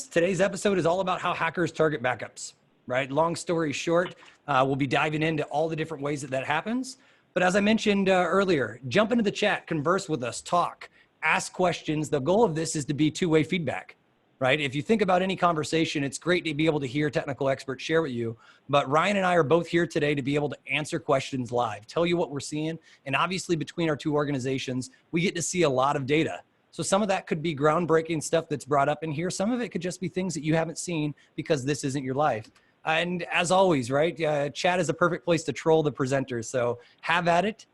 Today's episode is all about how hackers target backups, right? Long story short, we'll be diving into all the different ways that that happens. But as I mentioned earlier, jump into the chat, converse with us, talk, ask questions. The goal of this is to be two-way feedback, right? If you think about any conversation, it's great to be able to hear technical experts share with you. But Ryan and I are both here today to be able to answer questions live, tell you what we're seeing. And obviously between our two organizations, we get to see a lot of data. So some of that could be groundbreaking stuff that's brought up in here. Some of it could just be things that you haven't seen because this isn't your life. And as always, right, chat is a perfect place to troll the presenters. So have at it.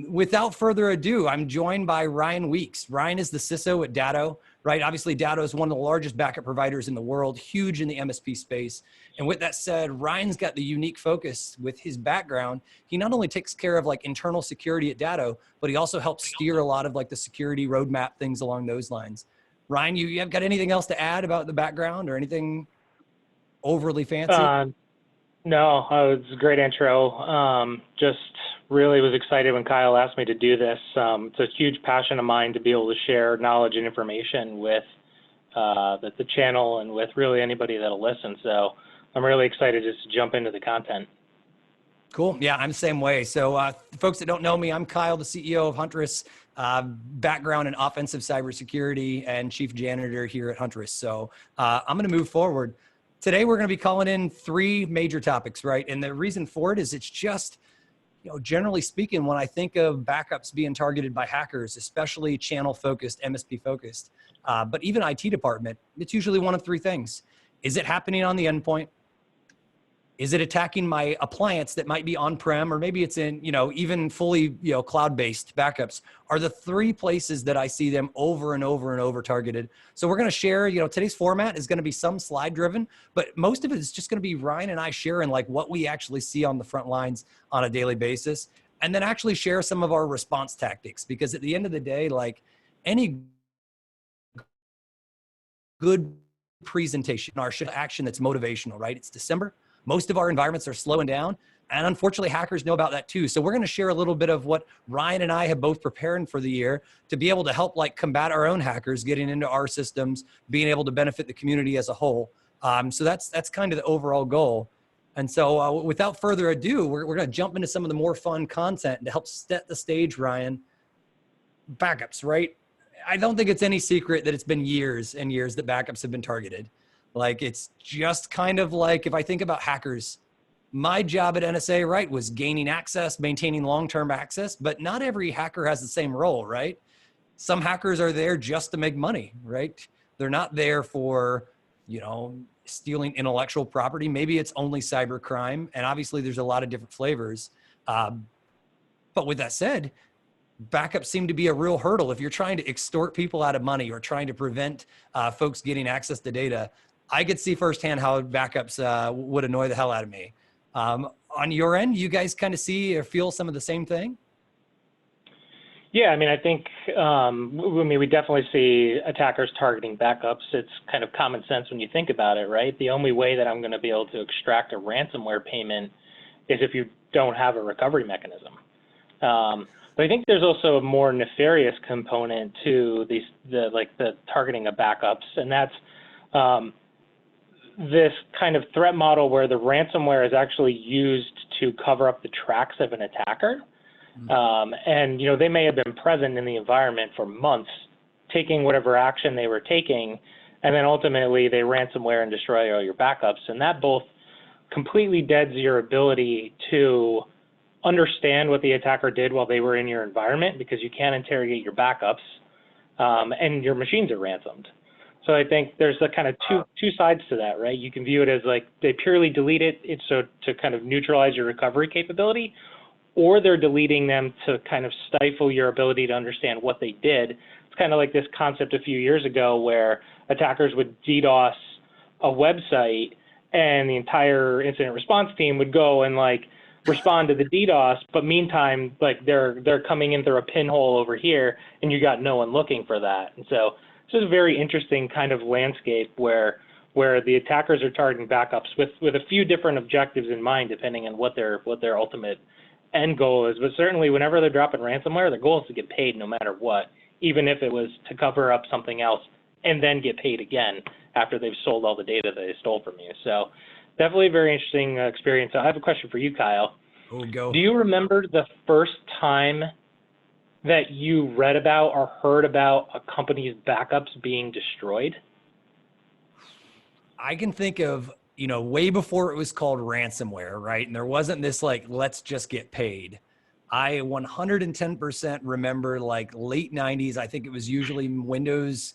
Without further ado, I'm joined by Ryan Weeks. Ryan is the CISO at Datto, right? Obviously, Datto is one of the largest backup providers in the world, huge in the MSP space. And with that said, Ryan's got the unique focus with his background. He not only takes care of like internal security at Datto, but he also helps steer a lot of like the security roadmap, things along those lines. Ryan, you have got anything else to add about the background or anything overly fancy? No, it was a great intro. Just really was excited when Kyle asked me to do this. It's a huge passion of mine to be able to share knowledge and information with the channel and with really anybody that'll listen. So I'm really excited just to jump into the content. Cool. Yeah, I'm the same way. So folks that don't know me, I'm Kyle, the CEO of Huntress, background in offensive cybersecurity and chief janitor here at Huntress. So I'm going to move forward. Today, we're going to be calling in three major topics, right? And the reason for it is it's just, you know, generally speaking, when I think of backups being targeted by hackers, especially channel focused, MSP focused, but even IT department, it's usually one of three things. Is it happening on the endpoint? Is it attacking my appliance that might be on-prem, or maybe it's in, you know, even fully, you know, cloud-based backups? Are the three places that I see them over and over and over targeted. So we're going to share, you know, today's format is going to be some slide driven, but most of it is just going to be Ryan and I sharing like what we actually see on the front lines on a daily basis, and then actually share some of our response tactics, because at the end of the day, like any good presentation, our action that's motivational, right? It's December. Most of our environments are slowing down. And unfortunately, hackers know about that too. So we're going to share a little bit of what Ryan and I have both prepared for the year to be able to help like combat our own hackers getting into our systems, being able to benefit the community as a whole. So that's kind of the overall goal. And so without further ado, we're going to jump into some of the more fun content to help set the stage, Ryan. Backups, right? I don't think it's any secret that it's been years and years that backups have been targeted. Like, it's just kind of like, if I think about hackers, my job at NSA, right, was gaining access, maintaining long-term access, but not every hacker has the same role, right? Some hackers are there just to make money, right? They're not there for, you know, stealing intellectual property. Maybe it's only cybercrime, and obviously there's a lot of different flavors. But with that said, backups seem to be a real hurdle. If you're trying to extort people out of money or trying to prevent folks getting access to data, I could see firsthand how backups would annoy the hell out of me. On your end, you guys kind of see or feel some of the same thing? Yeah, I mean, I think, we definitely see attackers targeting backups. It's kind of common sense when you think about it, right? The only way that I'm going to be able to extract a ransomware payment is if you don't have a recovery mechanism. But I think there's also a more nefarious component to the targeting of backups, and that's this kind of threat model where the ransomware is actually used to cover up the tracks of an attacker. And, you know, they may have been present in the environment for months, taking whatever action they were taking, and then ultimately they ransomware and destroy all your backups. And that both completely deads your ability to understand what the attacker did while they were in your environment, because you can't interrogate your backups, and your machines are ransomed. So I think there's a kind of two sides to that, right? You can view it as like they purely delete it so to kind of neutralize your recovery capability, or they're deleting them to kind of stifle your ability to understand what they did. It's kind of like this concept a few years ago where attackers would DDoS a website and the entire incident response team would go and like respond to the DDoS, but meantime, like they're coming in through a pinhole over here and you got no one looking for that. And so this is a very interesting kind of landscape where the attackers are targeting backups with a few different objectives in mind, depending on what their ultimate end goal is. But certainly whenever they're dropping ransomware, the goal is to get paid no matter what, even if it was to cover up something else and then get paid again after they've sold all the data that they stole from you. So definitely a very interesting experience. I have a question for you, Kyle. Oh, go. Do you remember the first time that you read about or heard about a company's backups being destroyed? I can think of, way before it was called ransomware, right? And there wasn't this like, let's just get paid. I 110% remember like late 90s. I think it was usually Windows.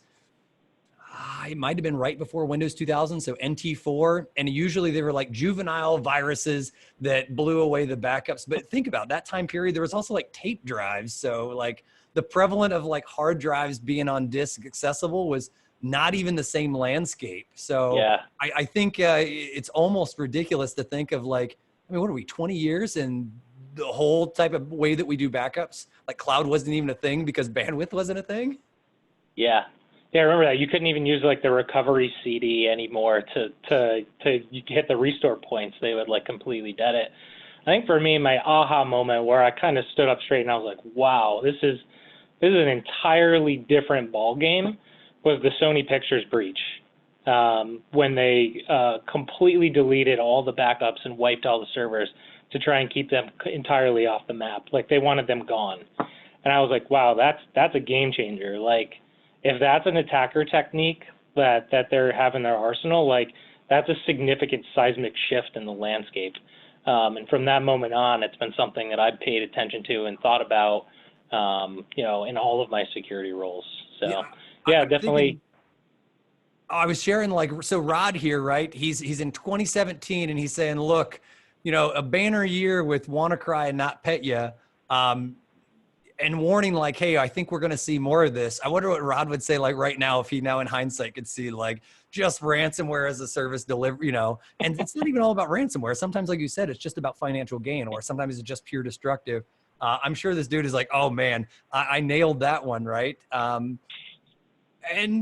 It might have been right before Windows 2000, so NT4. And usually they were like juvenile viruses that blew away the backups. But think about that time period. There was also like tape drives. So like the prevalent of like hard drives being on disk accessible was not even the same landscape. So Yeah. I think it's almost ridiculous to think of like, what are we, 20 years and the whole type of way that we do backups, like cloud wasn't even a thing because bandwidth wasn't a thing. Yeah. Yeah, I remember that. You couldn't even use like the recovery CD anymore to hit the restore points. They would like completely dead it. I think for me, my aha moment where I kind of stood up straight and I was like, wow, this is an entirely different ball game, was the Sony Pictures breach. When they completely deleted all the backups and wiped all the servers to try and keep them entirely off the map. Like they wanted them gone. And I was like, wow, that's a game changer. Like, if that's an attacker technique that they're having in their arsenal, like that's a significant seismic shift in the landscape. And from that moment on, it's been something that I've paid attention to and thought about, in all of my security roles. So yeah, definitely. I was sharing so Rod here, right? He's in 2017 and he's saying, look, a banner year with WannaCry and NotPetya. And warning like, hey, I think we're going to see more of this. I wonder what Rod would say like right now if he now in hindsight could see like just ransomware as a service delivery, and it's not even all about ransomware. Sometimes, like you said, it's just about financial gain, or sometimes it's just pure destructive. I'm sure this dude is like, oh man, I nailed that one, right? And,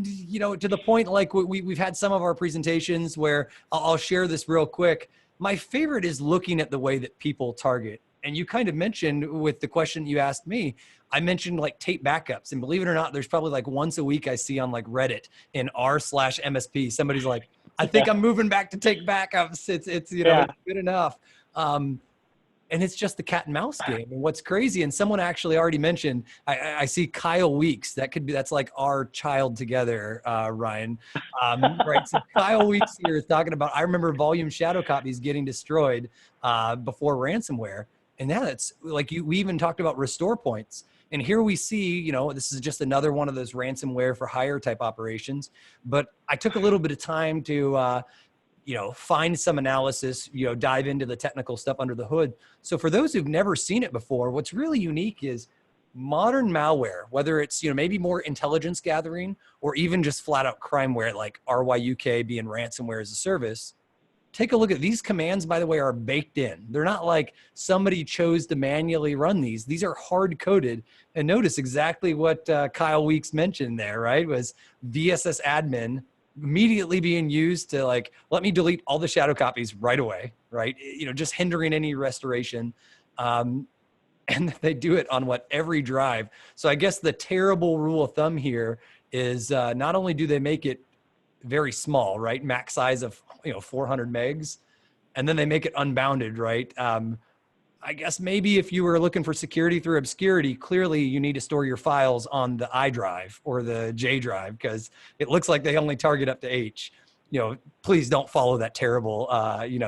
to the point, like we've had some of our presentations where I'll share this real quick. My favorite is looking at the way that people target. And you kind of mentioned with the question you asked me, I mentioned like tape backups. And believe it or not, there's probably like once a week I see on like Reddit in r/MSP, somebody's like, I think I'm moving back to take backups. It's it's good enough. And it's just the cat and mouse game. And what's crazy, and someone actually already mentioned, I see Kyle Weeks. That's like our child together, Ryan. Right. So Kyle Weeks here is talking about, I remember volume shadow copies getting destroyed before ransomware. And now it's like we even talked about restore points. And here we see, this is just another one of those ransomware for hire type operations. But I took a little bit of time to, find some analysis, dive into the technical stuff under the hood. So for those who've never seen it before, what's really unique is modern malware, whether it's, maybe more intelligence gathering or even just flat out crimeware like RYUK being ransomware as a service. Take a look at these commands, by the way, are baked in. They're not like somebody chose to manually run these. These are hard coded. And notice exactly what Kyle Weeks mentioned there, right? Was VSS admin immediately being used to like, let me delete all the shadow copies right away, right? Just hindering any restoration. And they do it on every drive. So I guess the terrible rule of thumb here is not only do they make it very small, right? Max size of 400 megs, and then they make it unbounded, right? I guess maybe if you were looking for security through obscurity, clearly you need to store your files on the I drive or the J drive because it looks like they only target up to H. Please don't follow that terrible,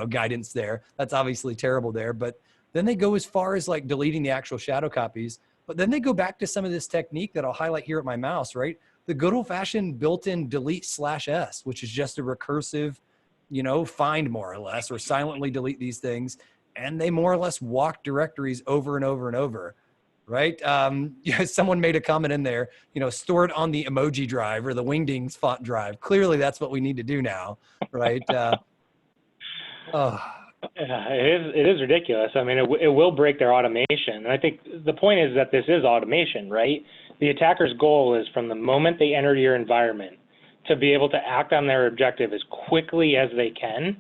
guidance there. That's obviously terrible there. But then they go as far as like deleting the actual shadow copies. But then they go back to some of this technique that I'll highlight here at my mouse, right? The good old fashioned built-in delete/S, which is just a recursive, find more or less, or silently delete these things. And they more or less walk directories over and over and over, right? Someone made a comment in there, stored on the emoji drive or the Wingdings font drive. Clearly that's what we need to do now, right? Yeah, it is ridiculous. I mean, it will break their automation. And I think the point is that this is automation, right? The attacker's goal is from the moment they enter your environment to be able to act on their objective as quickly as they can.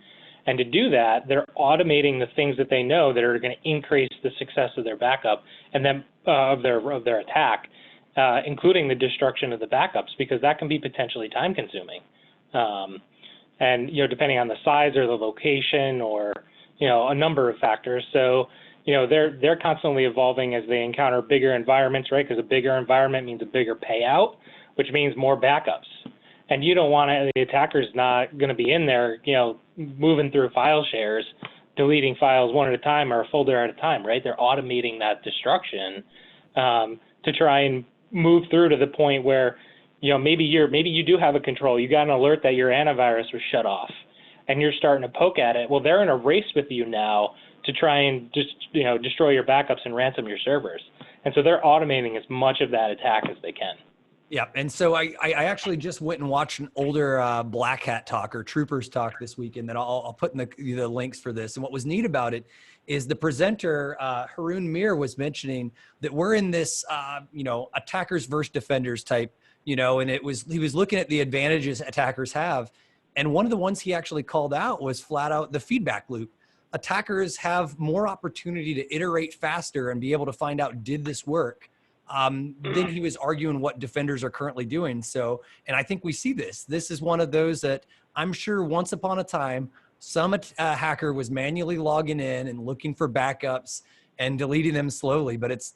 And to do that, they're automating the things that they know that are going to increase the success of their backup and then of their attack. including the destruction of the backups, because that can be potentially time consuming. And, depending on the size or the location or, a number of factors. So, they're constantly evolving as they encounter bigger environments, right? Because a bigger environment means a bigger payout, which means more backups. And you don't want the attacker's not going to be in there, moving through file shares, deleting files one at a time or a folder at a time, right? They're automating that destruction to try and move through to the point where, maybe you do have a control. You got an alert that your antivirus was shut off, and you're starting to poke at it. Well, they're in a race with you now to try and just destroy your backups and ransom your servers. And so they're automating as much of that attack as they can. Yeah, and so I actually just went and watched an older Black Hat talk or Troopers talk this weekend that I'll put in the links for this. And what was neat about it is the presenter, Haroon Mir, was mentioning that we're in this, attackers versus defenders type, and he was looking at the advantages attackers have. And one of the ones he actually called out was flat out the feedback loop. Attackers have more opportunity to iterate faster and be able to find out, did this work? Then he was arguing what defenders are currently doing. So, and I think we see this. This is one of those that I'm sure once upon a time, some hacker was manually logging in and looking for backups and deleting them slowly. But it's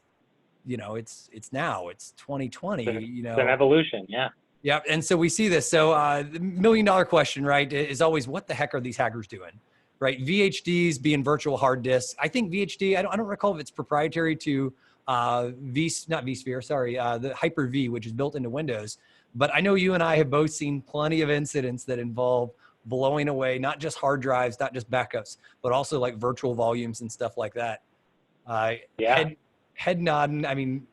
now, it's 2020. It's an evolution, yeah. Yeah, and so we see this. So the $1 million question, right, is always, what the heck are these hackers doing? Right, VHDs being virtual hard disks. I think VHD, I don't recall if it's proprietary to the Hyper-V, which is built into Windows. But I know you and I have both seen plenty of incidents that involve blowing away not just hard drives, not just backups, but also like virtual volumes and stuff like that. Head nodding. I mean,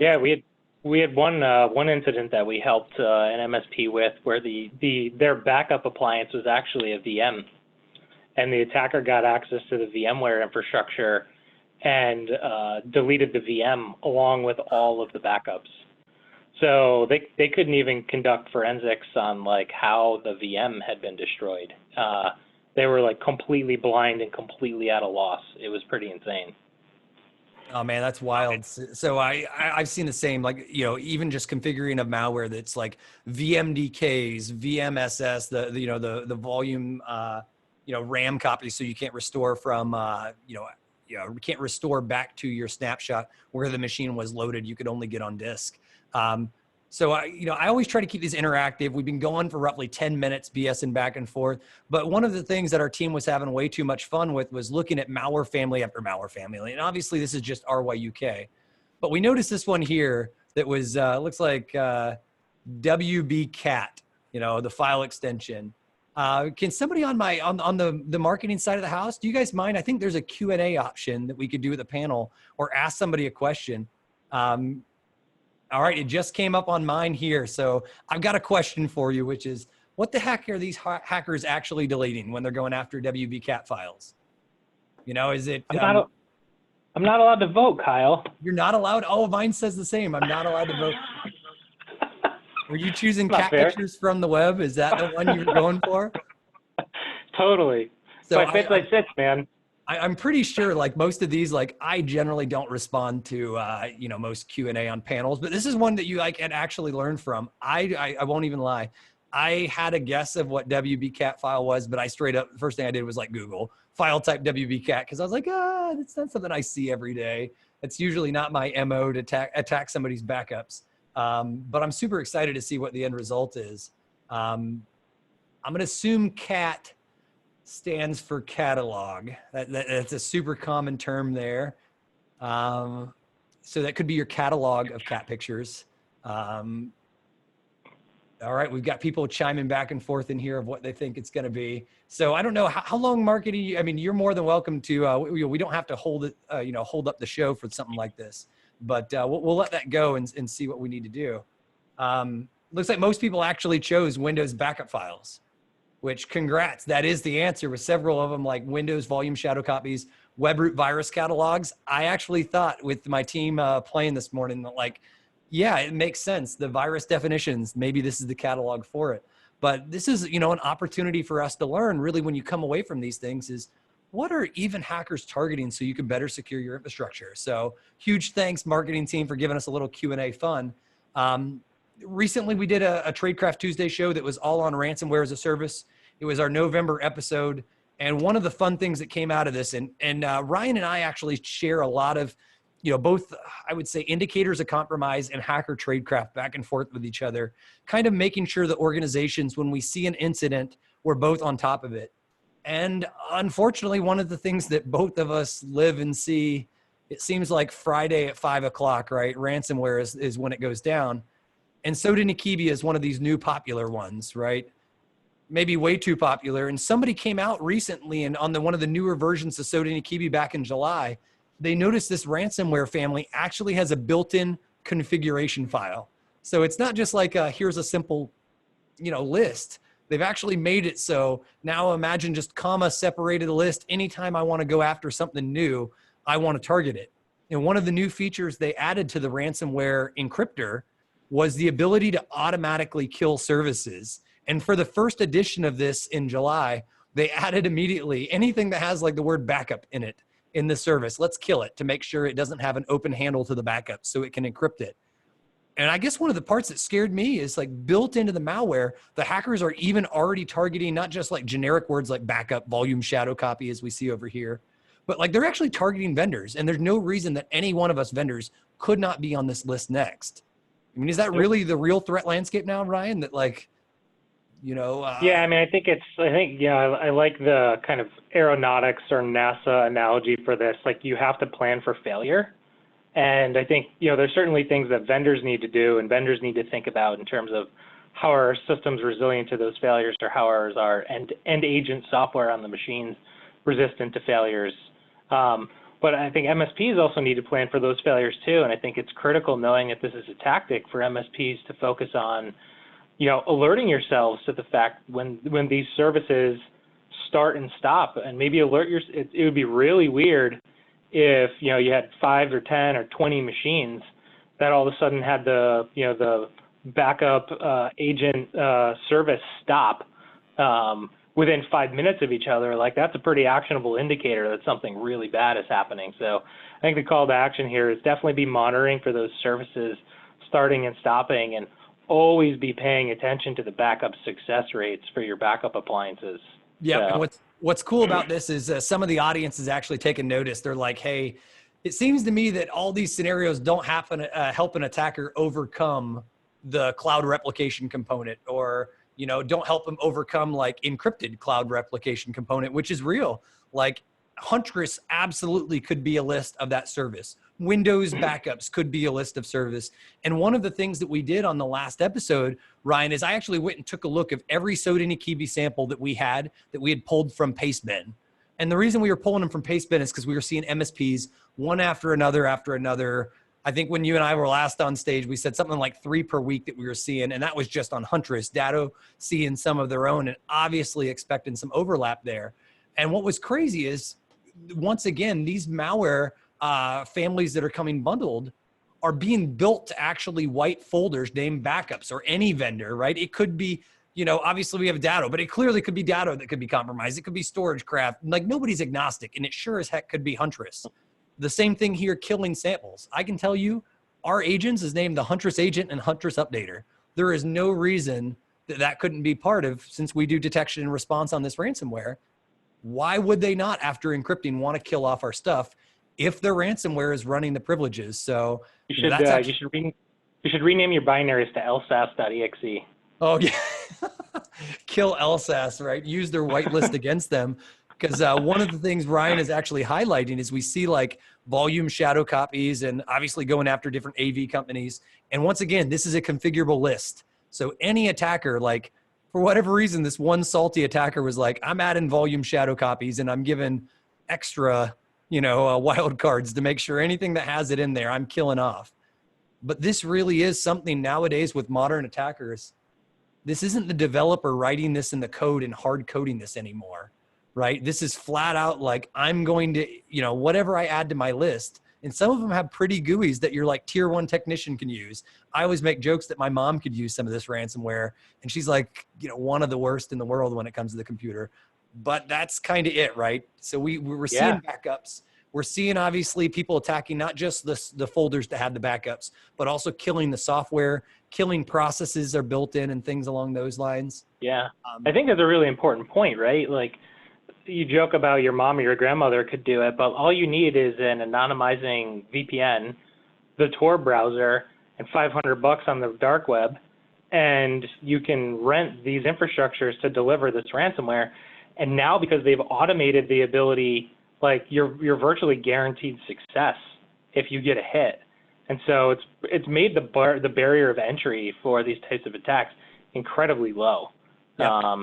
yeah, we had one incident that we helped an MSP with where their backup appliance was actually a VM, and the attacker got access to the VMware infrastructure and deleted the VM along with all of the backups. So they couldn't even conduct forensics on like how the VM had been destroyed. They were like completely blind and completely at a loss. It was pretty insane. Oh man, that's wild. So I've seen the same, like, even just configuring of malware that's like VMDKs, VMSS, the volume, RAM copies, so you can't restore from, you can't restore back to your snapshot where the machine was loaded. You could only get on disk. So I always try to keep these interactive. We've been going for roughly 10 minutes, BSing back and forth. But one of the things that our team was having way too much fun with was looking at malware family after malware family. And obviously this is just RYUK. But we noticed this one here that was, looks like WBCat, the file extension. Can somebody on the marketing side of the house, do you guys mind? I think there's a Q&A option that we could do with the panel or ask somebody a question. All right, it just came up on mine here. So I've got a question for you, which is, what the heck are these hackers actually deleting when they're going after WBCat files? Is it? I'm not allowed to vote, Kyle. You're not allowed? Oh, mine says the same. I'm not allowed to vote. Were you choosing cat pictures from the web? Is that the one you were going for? Totally. So I fit six, man. I'm pretty sure, like most of these, like I generally don't respond to, most Q&A on panels, but this is one that you can actually learn from. I won't even lie. I had a guess of what WBCat file was, but I straight up, the first thing I did was like Google file type WBCat, because I was like, it's not something I see every day. It's usually not my MO to attack somebody's backups. But I'm super excited to see what the end result is. I'm going to assume CAT stands for catalog. That's a super common term there. So that could be your catalog of cat pictures. All right, we've got people chiming back and forth in here of what they think it's going to be. So I don't know how long, marketing. I mean, you're more than welcome to. We don't have to hold it. Hold up the show for something like this, but we'll let that go and see what we need to do. Looks like most people actually chose Windows backup files, which congrats. That is the answer with several of them, like Windows volume shadow copies, web root virus catalogs. I actually thought with my team playing this morning that yeah, it makes sense. The virus definitions, maybe this is the catalog for it. But this is, an opportunity for us to learn really when you come away from these things is what are even hackers targeting so you can better secure your infrastructure? So huge thanks, marketing team, for giving us a little Q&A fun. Recently, we did a Tradecraft Tuesday show that was all on ransomware as a service. It was our November episode. And one of the fun things that came out of this, and Ryan and I actually share a lot of, both, I would say, indicators of compromise and hacker tradecraft back and forth with each other, kind of making sure that organizations, when we see an incident, we're both on top of it. And unfortunately, one of the things that both of us live and see, it seems like Friday at 5 o'clock, right? Ransomware is when it goes down. And Sodinikibi is one of these new popular ones, right? Maybe way too popular. And somebody came out recently and on one of the newer versions of Sodinikibi back in July, they noticed this ransomware family actually has a built-in configuration file. So it's not just like here's a simple, list. They've actually made it so now imagine just comma separated list. Anytime I want to go after something new, I want to target it. And one of the new features they added to the ransomware encryptor was the ability to automatically kill services. And for the first edition of this in July, they added immediately anything that has like the word backup in it in the service. Let's kill it to make sure it doesn't have an open handle to the backup so it can encrypt it. And I guess one of the parts that scared me is like built into the malware, the hackers are even already targeting not just like generic words like backup, volume, shadow copy, as we see over here, but like they're actually targeting vendors. And there's no reason that any one of us vendors could not be on this list next. I mean, is that really the real threat landscape now, Ryan? That like, yeah, I mean, I like the kind of aeronautics or NASA analogy for this. Like, you have to plan for failure. And I think, there's certainly things that vendors need to do and vendors need to think about in terms of how are systems resilient to those failures, or how are our end agent software on the machines resistant to failures. But I think MSPs also need to plan for those failures too. And I think it's critical, knowing that this is a tactic for MSPs, to focus on, alerting yourselves to the fact when these services start and stop, and maybe it would be really weird if, you had 5 or 10 or 20 machines that all of a sudden had the backup agent service stop within 5 minutes of each other. Like, that's a pretty actionable indicator that something really bad is happening. So I think the call to action here is definitely be monitoring for those services starting and stopping, and always be paying attention to the backup success rates for your backup appliances. Yeah. So. And what's cool about this is some of the audience is actually taking notice. They're like, hey, it seems to me that all these scenarios don't happen help an attacker overcome the cloud replication component, or don't help them overcome like encrypted cloud replication component, which is real. Like Huntress absolutely could be a list of that service. Windows backups could be a list of service. And one of the things that we did on the last episode, Ryan, is I actually went and took a look of every Sodinikibi sample that we had pulled from Pastebin. And the reason we were pulling them from Pastebin is because we were seeing MSPs one after another after another. I think when you and I were last on stage, we said something like 3 per week that we were seeing, and that was just on Huntress. Datto seeing some of their own and obviously expecting some overlap there. And what was crazy is, once again, these malware families that are coming bundled are being built to actually white folders named backups, or any vendor, right? It could be, obviously we have Datto, but it clearly could be Datto that could be compromised. It could be StorageCraft. Like, nobody's agnostic, and it sure as heck could be Huntress. The same thing here, killing samples. I can tell you our agents is named the Huntress agent and Huntress updater. There is no reason that couldn't be part of, since we do detection and response on this ransomware. Why would they not, after encrypting, want to kill off our stuff if their ransomware is running the privileges? So you should rename your binaries to lsas.exe. Oh yeah, kill LSAS, right? Use their whitelist against them. Because one of the things Ryan is actually highlighting is we see like volume shadow copies, and obviously going after different AV companies. And once again, this is a configurable list. So any attacker, like for whatever reason, this one salty attacker was like, I'm adding volume shadow copies and I'm giving extra, wild cards to make sure anything that has it in there, I'm killing off. But this really is something nowadays with modern attackers. This isn't the developer writing this in the code and hard coding this anymore. Right? This is flat out like, I'm going to, whatever I add to my list And some of them have pretty GUIs that your like tier 1 technician can use. I always make jokes that my mom could use some of this ransomware, and she's like, one of the worst in the world when it comes to the computer. But that's kind of it, right? So we're seeing backups. We're seeing obviously people attacking not just the folders that had the backups, but also killing the software, killing processes are built in and things along those lines. Yeah. I think that's a really important point, right? Like, you joke about your mom or your grandmother could do it, but all you need is an anonymizing VPN, the Tor browser, and $500 on the dark web, and you can rent these infrastructures to deliver this ransomware. And now, because they've automated the ability, like you're virtually guaranteed success if you get a hit. And so it's made the barrier of entry for these types of attacks incredibly low. Yeah.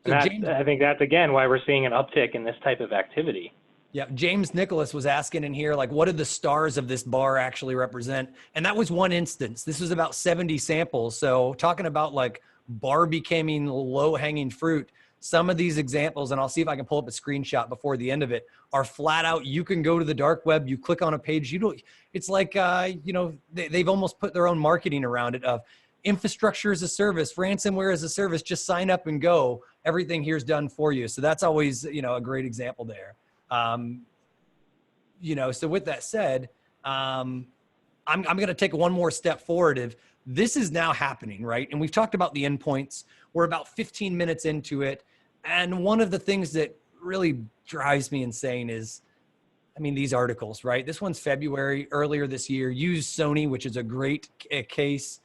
So I think that's, again, why we're seeing an uptick in this type of activity. Yeah, James Nicholas was asking in here, like, what did the stars of this bar actually represent? And that was one instance. This was about 70 samples. So talking about like bar becoming low-hanging fruit, some of these examples, and I'll see if I can pull up a screenshot before the end of it, are flat out, you can go to the dark web, you click on a page, it's like, they've almost put their own marketing around it of infrastructure as a service, ransomware as a service, just sign up and go. Everything here's done for you. So that's always, a great example there. So with that said, I'm going to take one more step forward. If this is now happening, right? And we've talked about the endpoints. We're about 15 minutes into it. And one of the things that really drives me insane is, these articles, right? This one's February, earlier this year, used Sony, which is a great case.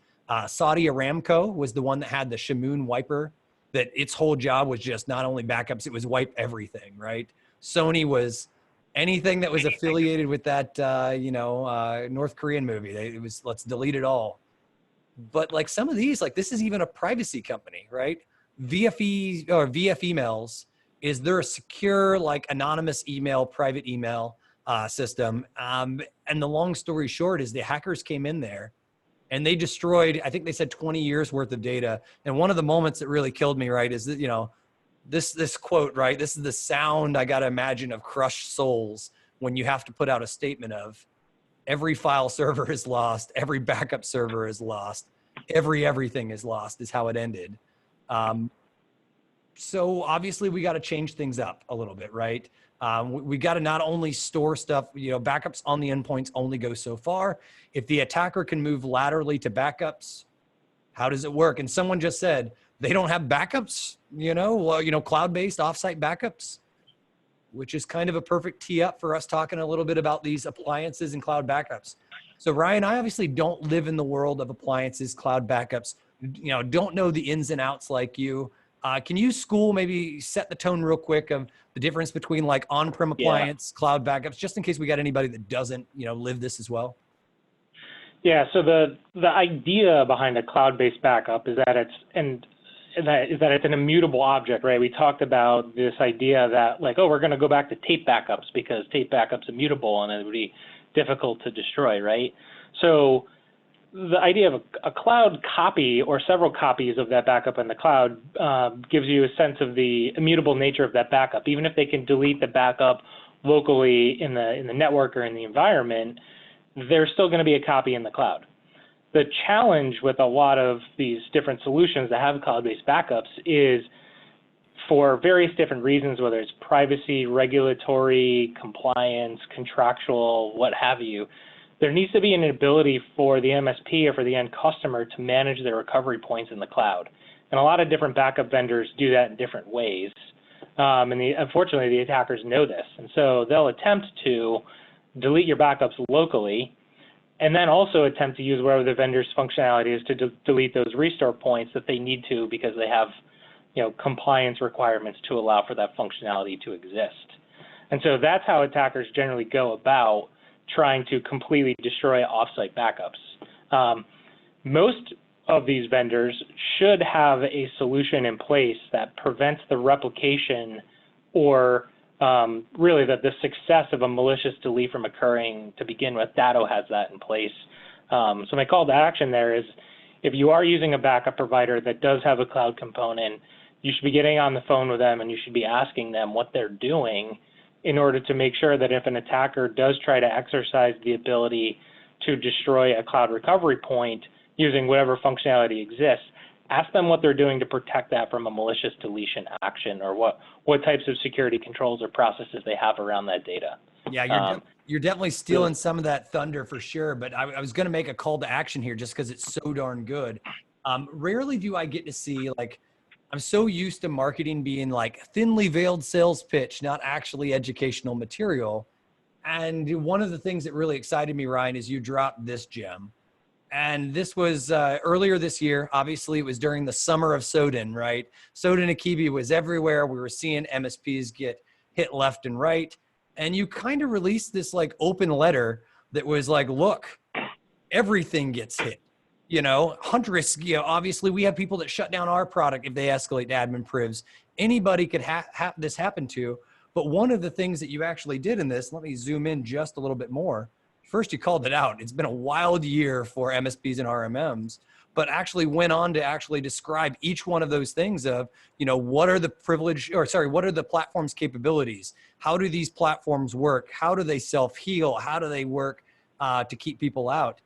Saudi Aramco was the one that had the Shamoon wiper, that its whole job was just not only backups, it was wipe everything, right? Sony was anything that was affiliated with that, North Korean movie. It was, let's delete it all. But like some of these, like this is even a privacy company, right? VFE or VF emails is there a secure, like anonymous email, private email system. And the long story short is the hackers came in there and they destroyed, I think they said 20 years worth of data. And one of the moments that really killed me, right, is that, this quote, right? This is the sound I got to imagine of crushed souls when you have to put out a statement of every file server is lost, every backup server is lost, everything is lost is how it ended. So obviously we got to change things up a little bit, right? We got to not only store stuff, backups on the endpoints only go so far. If the attacker can move laterally to backups, how does it work? And someone just said, they don't have backups, cloud-based offsite backups, which is kind of a perfect tee up for us talking a little bit about these appliances and cloud backups. So Ryan, I obviously don't live in the world of appliances, cloud backups, don't know the ins and outs like you. Can you maybe set the tone real quick of the difference between like on-prem appliance, cloud backups, just in case we got anybody that doesn't, live this as well? Yeah, so the idea behind a cloud-based backup is that it's an immutable object, right? We talked about this idea that like, we're going to go back to tape backups because tape backups immutable and it would be difficult to destroy, right? So the idea of a cloud copy or several copies of that backup in the cloud gives you a sense of the immutable nature of that backup. Even if they can delete the backup locally in the network or in the environment, there's still going to be a copy in the cloud. The challenge with a lot of these different solutions that have cloud-based backups is for various different reasons, whether it's privacy, regulatory, compliance, contractual, what have you, there needs to be an ability for the MSP or for the end customer to manage their recovery points in the cloud. And a lot of different backup vendors do that in different ways. Unfortunately, the attackers know this. And so they'll attempt to delete your backups locally and then also attempt to use whatever the vendor's functionality is to delete those restore points that they need to because they have compliance requirements to allow for that functionality to exist. And so that's how attackers generally go about trying to completely destroy offsite backups. Most of these vendors should have a solution in place that prevents the replication or really the success of a malicious delete from occurring to begin with. Datto has that in place. So my call to action there is if you are using a backup provider that does have a cloud component, you should be getting on the phone with them and you should be asking them what they're doing in order to make sure that if an attacker does try to exercise the ability to destroy a cloud recovery point using whatever functionality exists, ask them what they're doing to protect that from a malicious deletion action, or what types of security controls or processes they have around that data. Yeah, you're definitely stealing some of that thunder for sure, but I was going to make a call to action here just because it's so darn good. Rarely do I get to see, like, I'm so used to marketing being like thinly veiled sales pitch, not actually educational material. And one of the things that really excited me, Ryan, is you dropped this gem. And this was earlier this year. Obviously, it was during the summer of Soden, right? Soden Akibi was everywhere. We were seeing MSPs get hit left and right. And you kind of released this like open letter that was like, look, everything gets hit. You know, Huntress, you know, obviously we have people that shut down our product if they escalate to admin privs. Anybody could have this happen to. But one of the things that you actually did in this, let me zoom in just a little bit more. First, you called it out. It's been a wild year for MSPs and RMMs, but actually went on to actually describe each one of those things of, you know, what are the what are the platform's capabilities? How do these platforms work? How do they self-heal? How do they work to keep people out?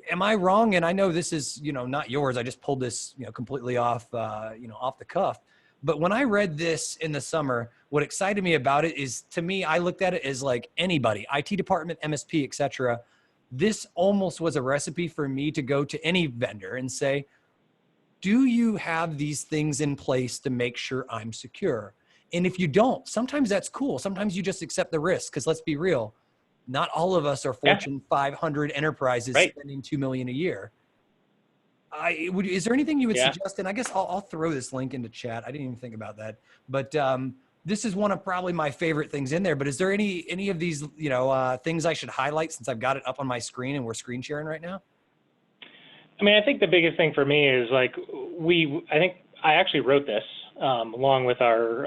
Am I wrong? And I know this is, you know, not yours. I just pulled this, you know, completely off, off the cuff. But when I read this in the summer, what excited me about it is, to me, I looked at it as like anybody, IT department, MSP, et cetera. This almost was a recipe for me to go to any vendor and say, do you have these things in place to make sure I'm secure? And if you don't, sometimes that's cool. Sometimes you just accept the risk, because let's be real, not all of us are Fortune 500 enterprises spending $2 million a year. Is there anything you would suggest? And I guess I'll throw this link into chat. I didn't even think about that, but this is one of probably my favorite things in there. But is there any of these, you know, things I should highlight, since I've got it up on my screen and we're screen sharing right now? I mean, I think the biggest thing for me is like I think I actually wrote this along with our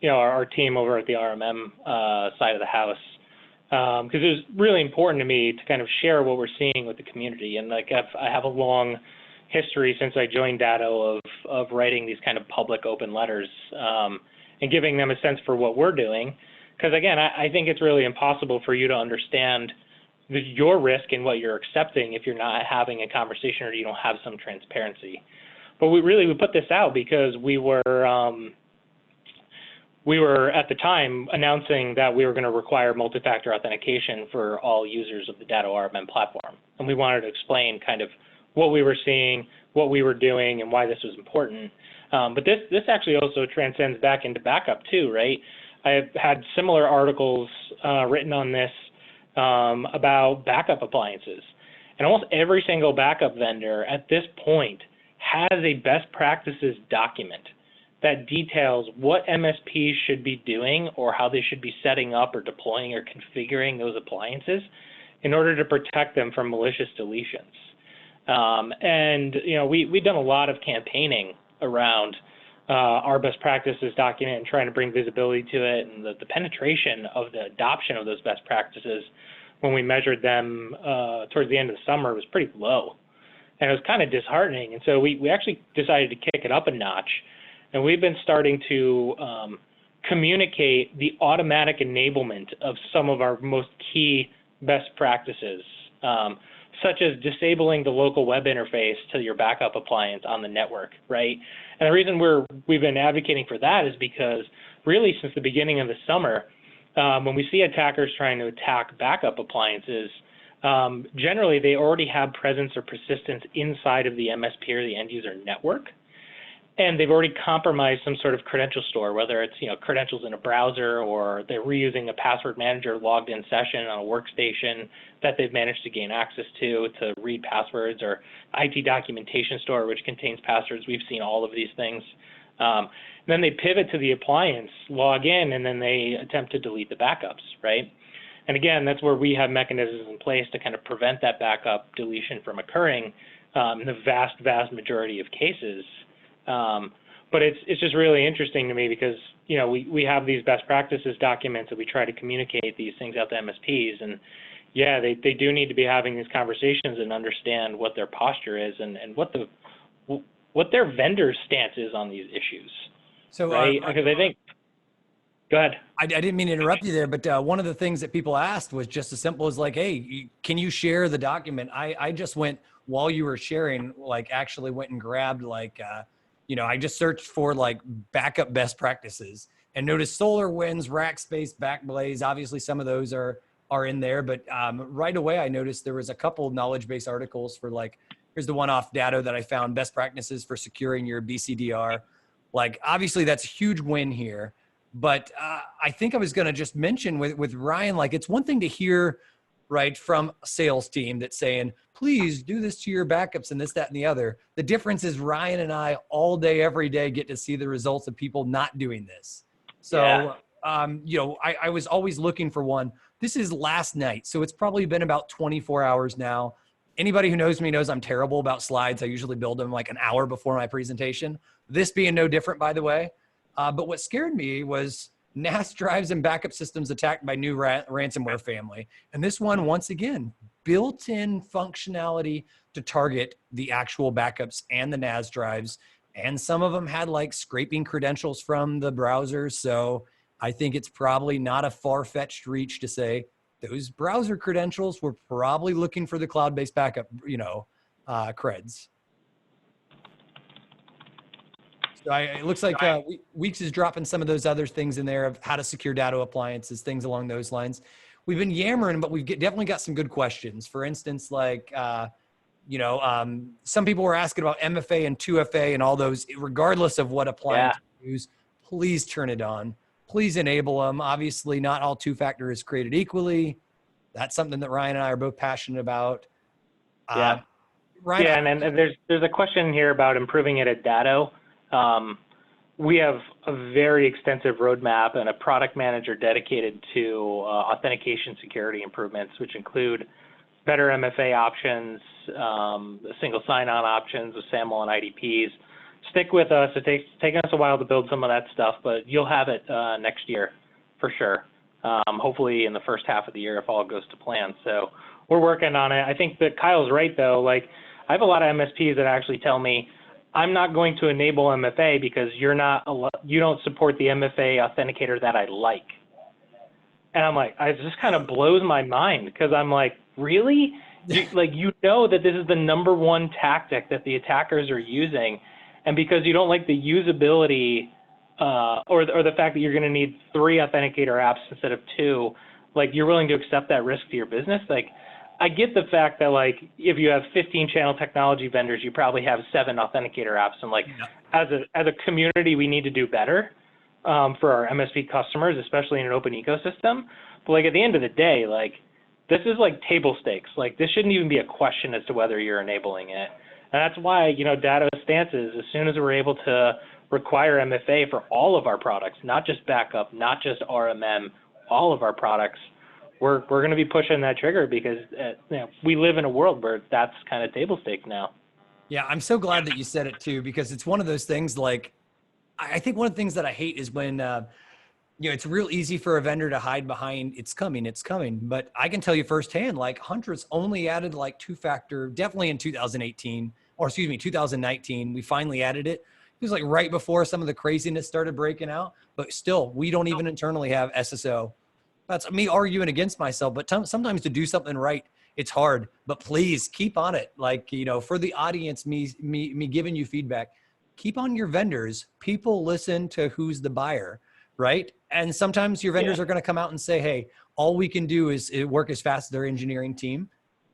our team over at the RMM side of the house, because it was really important to me to kind of share what we're seeing with the community. And like I have a long history since I joined Datto of writing these kind of public open letters and giving them a sense for what we're doing. Because again, I think it's really impossible for you to understand your risk and what you're accepting if you're not having a conversation or you don't have some transparency. But we put this out because we were at the time announcing that we were going to require multi-factor authentication for all users of the Datto RMM platform. And we wanted to explain kind of what we were seeing, what we were doing, and why this was important. But this actually also transcends back into backup too, right? I've had similar articles written on this about backup appliances. And almost every single backup vendor at this point has a best practices document that details what MSPs should be doing or how they should be setting up or deploying or configuring those appliances in order to protect them from malicious deletions. And you know, we've done a lot of campaigning around our best practices document and trying to bring visibility to it, and the penetration of the adoption of those best practices when we measured them towards the end of the summer was pretty low. And it was kind of disheartening. And so we actually decided to kick it up a notch. And we've been starting to communicate the automatic enablement of some of our most key best practices, such as disabling the local web interface to your backup appliance on the network, right? And the reason we've been advocating for that is because really since the beginning of the summer, when we see attackers trying to attack backup appliances, generally they already have presence or persistence inside of the MSP or the end user network. And they've already compromised some sort of credential store, whether it's credentials in a browser, or they're reusing a password manager logged in session on a workstation that they've managed to gain access to read passwords, or IT documentation store which contains passwords. We've seen all of these things. Then they pivot to the appliance, log in, and then they attempt to delete the backups, right? And again, that's where we have mechanisms in place to kind of prevent that backup deletion from occurring in the vast majority of cases. But it's just really interesting to me because, we have these best practices documents that we try to communicate these things out to MSPs, and yeah, they do need to be having these conversations and understand what their posture is and what their vendor stance is on these issues. So, right? Because I think, Go ahead. I didn't mean to interrupt you there, but one of the things that people asked was just as simple as like, hey, can you share the document? I just went, while you were sharing, like actually went and grabbed like, I just searched for like backup best practices and noticed SolarWinds, Rackspace, Backblaze. Obviously some of those are in there, but right away I noticed there was a couple of knowledge base articles for like, here's the one off Datto that I found, best practices for securing your BCDR. Like obviously that's a huge win here. But I think I was going to just mention with Ryan, like it's one thing to hear, right, from a sales team that's saying, please do this to your backups and this, that, and the other. The difference is Ryan and I all day, every day get to see the results of people not doing this. So, I was always looking for one. This is last night. So it's probably been about 24 hours now. Anybody who knows me knows I'm terrible about slides. I usually build them like an hour before my presentation. This being no different, by the way. But what scared me was NAS drives and backup systems attacked by new ransomware family. And this one, once again, built-in functionality to target the actual backups and the NAS drives. And some of them had like scraping credentials from the browsers. So I think it's probably not a far-fetched reach to say those browser credentials were probably looking for the cloud-based backup, creds. So it looks like Weeks is dropping some of those other things in there of how to secure Datto appliances, things along those lines. We've been yammering, but we've definitely got some good questions. For instance, like, some people were asking about MFA and 2FA and all those, regardless of what appliance you use, please turn it on. Please enable them. Obviously, not all two-factor is created equally. That's something that Ryan and I are both passionate about. Ryan, and there's a question here about improving it at Datto. We have a very extensive roadmap and a product manager dedicated to authentication security improvements, which include better MFA options, single sign-on options with SAML and IDPs. Stick with us. It's taken us a while to build some of that stuff, but you'll have it next year for sure. Hopefully in the first half of the year if all goes to plan. So we're working on it. I think that Kyle's right though. Like I have a lot of MSPs that actually tell me, I'm not going to enable MFA because you don't support the MFA authenticator that I like. And I'm like, it just kind of blows my mind because I'm like, really? You know that this is the #1 tactic that the attackers are using. And because you don't like the usability or the fact that you're going to need 3 authenticator apps instead of 2, like you're willing to accept that risk to your business. Like I get the fact that like if you have 15 channel technology vendors, you probably have 7 authenticator apps, and like as a community, we need to do better for our MSP customers, especially in an open ecosystem. But like at the end of the day, like this is like table stakes. Like this shouldn't even be a question as to whether you're enabling it. And that's why Datto's stance is as soon as we're able to require MFA for all of our products, not just backup, not just RMM, all of our products. We're going to be pushing that trigger because we live in a world where that's kind of table stake now. Yeah, I'm so glad that you said it too, because it's one of those things like, I think one of the things that I hate is when, it's real easy for a vendor to hide behind, it's coming. But I can tell you firsthand, like Huntress only added like 2-factor, definitely in 2019, 2019, we finally added it. It was like right before some of the craziness started breaking out, but still, we don't even internally have SSO. That's me arguing against myself, but sometimes to do something right, it's hard, but please keep on it. Like, for the audience, me giving you feedback, keep on your vendors. People listen to who's the buyer, right? And sometimes your vendors are going to come out and say, hey, all we can do is work as fast as their engineering team.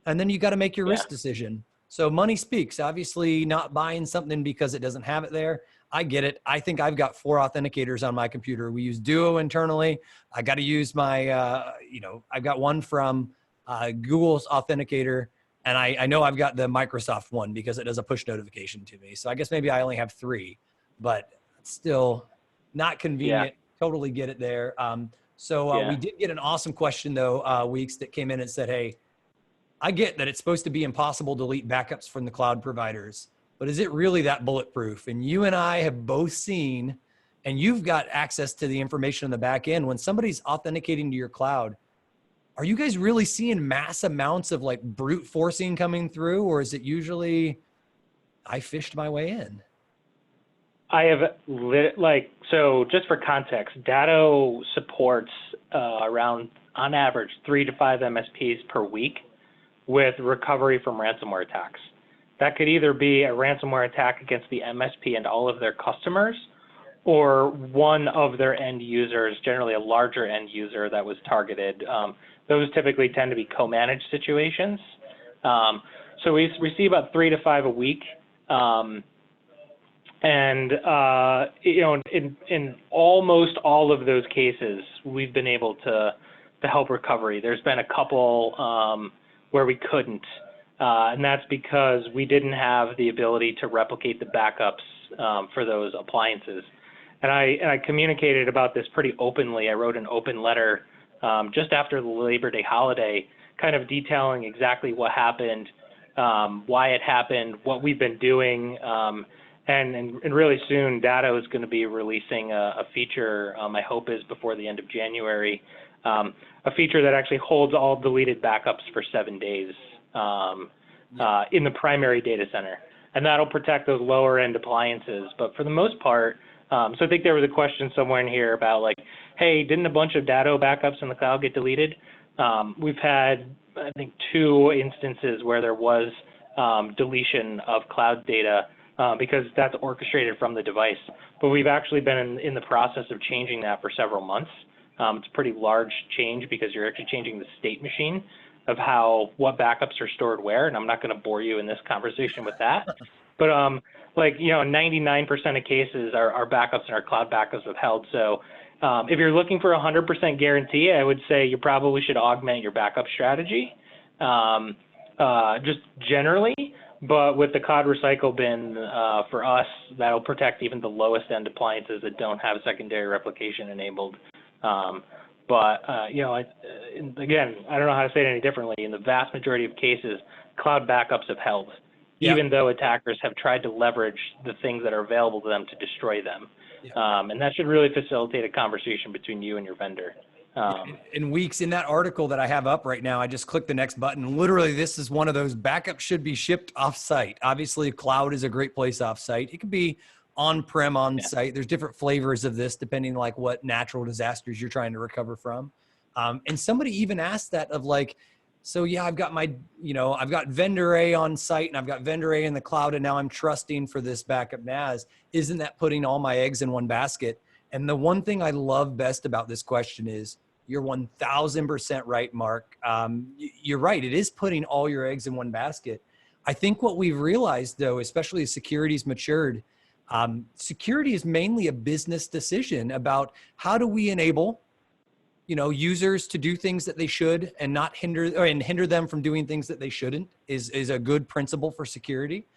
And then you got to make your risk decision. So money speaks. Obviously not buying something because it doesn't have it there. I get it. I think I've got 4 authenticators on my computer. We use Duo internally. I got to use my, I've got one from Google's authenticator, and I know I've got the Microsoft one because it does a push notification to me. So I guess maybe I only have 3, but it's still not convenient. Totally get it there. We did get an awesome question though, Weeks, that came in and said, hey, I get that it's supposed to be impossible to delete backups from the cloud providers, but is it really that bulletproof? And you and I have both seen, and you've got access to the information in the back end. When somebody's authenticating to your cloud, are you guys really seeing mass amounts of like brute forcing coming through? Or is it usually, I fished my way in? I have so just for context, Datto supports around, on average, 3 to 5 MSPs per week with recovery from ransomware attacks. That could either be a ransomware attack against the MSP and all of their customers, or one of their end users, generally a larger end user that was targeted. Those typically tend to be co-managed situations. So we see about 3 to 5 a week. And in almost all of those cases, we've been able to help recovery. There's been a couple where we couldn't, and that's because we didn't have the ability to replicate the backups for those appliances. And I communicated about this pretty openly. I wrote an open letter just after the Labor Day holiday, kind of detailing exactly what happened, why it happened, what we've been doing. And really soon, Datto is going to be releasing a feature, I hope is before the end of January, a feature that actually holds all deleted backups for 7 days in the primary data center. And that'll protect those lower end appliances. But for the most part, so I think there was a question somewhere in here about like, hey, didn't a bunch of Datto backups in the cloud get deleted? We've had, I think, 2 instances where there was deletion of cloud data because that's orchestrated from the device. But we've actually been in the process of changing that for several months. It's a pretty large change because you're actually changing the state machine of what backups are stored where, and I'm not going to bore you in this conversation with that. But 99% of cases our backups and our cloud backups have held. So if you're looking for a 100% guarantee, I would say you probably should augment your backup strategy, just generally. But with the COD recycle bin, for us, that'll protect even the lowest end appliances that don't have secondary replication enabled. Again, I don't know how to say it any differently. In the vast majority of cases, cloud backups have held, even though attackers have tried to leverage the things that are available to them to destroy them. And that should really facilitate a conversation between you and your vendor. In weeks, in that article that I have up right now, I just clicked the next button. Literally, this is one of those backups should be shipped off-site. Obviously, cloud is a great place off-site. It could be on-prem, on-site. There's different flavors of this depending like what natural disasters you're trying to recover from. And somebody even asked that of like, so yeah, I've got I've got vendor A on site and I've got vendor A in the cloud and now I'm trusting for this backup NAS. Isn't that putting all my eggs in one basket? And the one thing I love best about this question is you're 1000% right, Mark. You're right. It is putting all your eggs in one basket. I think what we've realized though, especially as security's matured, security is mainly a business decision about how do we enable users to do things that they should and not hinder them from doing things that they shouldn't is a good principle for security.